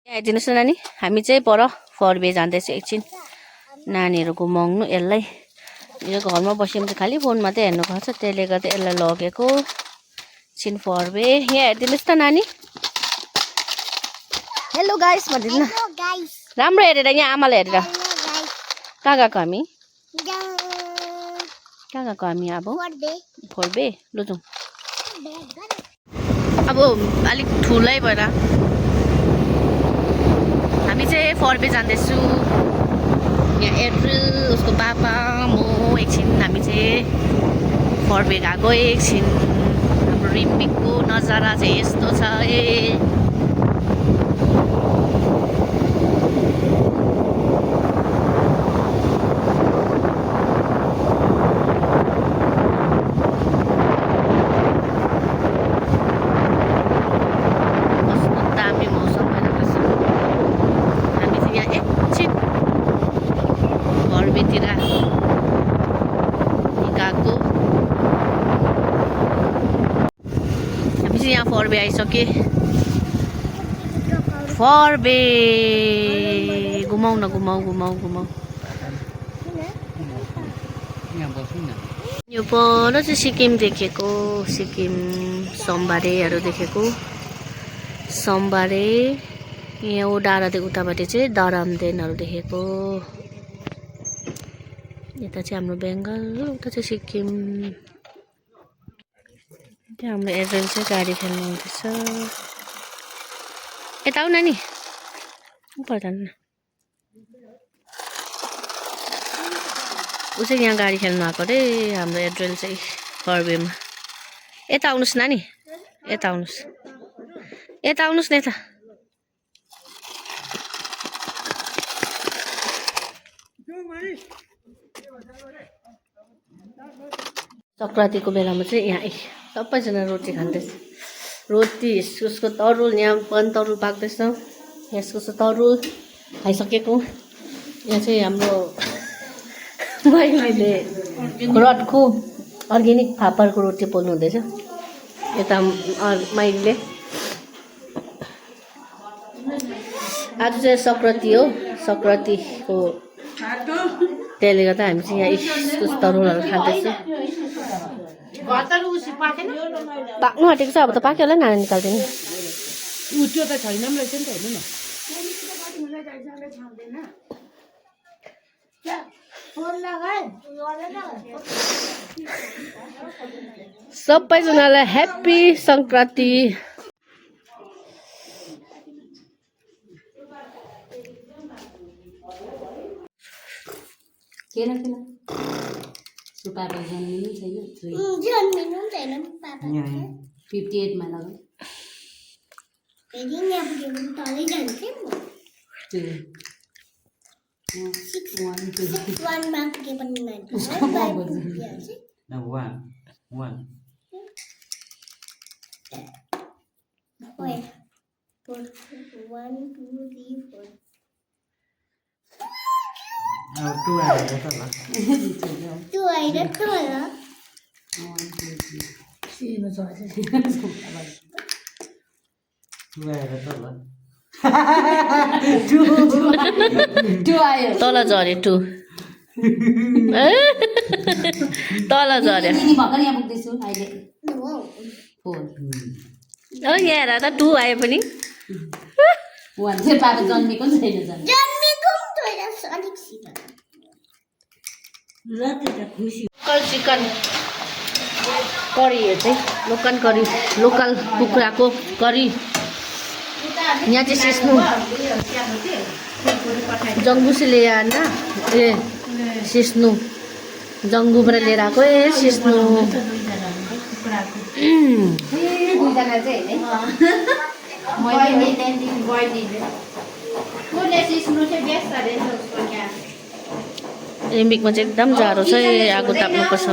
आइदिनुहोस् न नानी, हामी चाहिँ पर फरबे जाँदैछ एकछिन नानीहरू घुमाउनु यसलाई। यो घरमा बस्यो भने खालि फोन मात्रै हेर्नु पर्छ, त्यसले गर्दा यसलाई लगेको एकछिन फरबे। यहाँ हेरिदिनुहोस् त नानी। हेलो गाइस भनिदिनु न, राम्रो हेरेर, यहाँ आमालाई हेरेर। कहाँ गएको हामी? कहाँ गएको हामी? अब फरबे लु जाउँ। अब अलिक ठुलै भएर हामी चाहिँ फरबे जाँदैछु। यहाँ एप्रिल, उसको पापा, म एकछिन हामी चाहिँ फरबे गएको। एकछिन हाम्रो रिम्बिकको नजारा चाहिँ यस्तो छ। यहाँ फरबे आइसके। फरबे घुमाउ न, घुमाउ। यो पर चाहिँ सिक्किम देखेको, सिक्किम सोमबारेहरू देखेको। सोमबारे यहाँ डाँडादेखि उतापट्टि चाहिँ दरामदेनहरू देखेको। यता चाहिँ हाम्रो बेङ्गाल, उता चाहिँ सिक्किम। त्यहाँ हाम्रो एजेल चाहिँ गाडी खेल्नु हुँदैछ। यता आऊ नानी, ऊपर जानु। ऊ चाहिँ यहाँ गाडी खेल्नु आएको अरे हाम्रो एड्रेल चाहिँ फरबेमा। यता आउनुहोस् नानी, यता आउनुहोस्, यता आउनुहोस् न यता। सङ्क्रान्तिको बेलामा चाहिँ यहाँ सबैजना रोटी खाँदैछ। रोटी, इस्कुसको तरुल, यहाँ पनि तरुल पाक्दैछ। इस्कुसको तरुल खाइसकेको। यहाँ चाहिँ हाम्रो मैले रडको अर्ग्यानिक फापरको रोटी पोल्नु हुँदैछ। यता माइलीले आज चाहिँ सङ्क्रान्ति हो, सङ्क्रान्तिको त्यसले गर्दा हामी चाहिँ यहाँ इस्कुस तरुलहरू खाँदैछौँ। पाक्नु आँटेको छ, अब त पाक्यो होला नि, नानी निकाल्दैन। त्यो त छैन रहेछ नि त, हेर्नु न। सबैजनालाई ह्याप्पी सङ्क्रान्ति। किन पापा जन्मिनु छैन, 58 मा लाग्यो। तल झऱ्यो टु, तल झऱ्यो। यहाँ हेर त, 2 आयो पनि। जन्मेको छैन। लोकल चिकन करी, यो चाहिँ लोकल करी, लोकल कुखुराको करी। यहाँ चाहिँ सिस्नु जङ्गुसी लिएर आएन, सिस्नु जङ्गुबाट लिएर आएको। सिस्नु रिम्बिकमा चाहिँ एकदम जाडो छ, आगो ताप्नुपर्छ।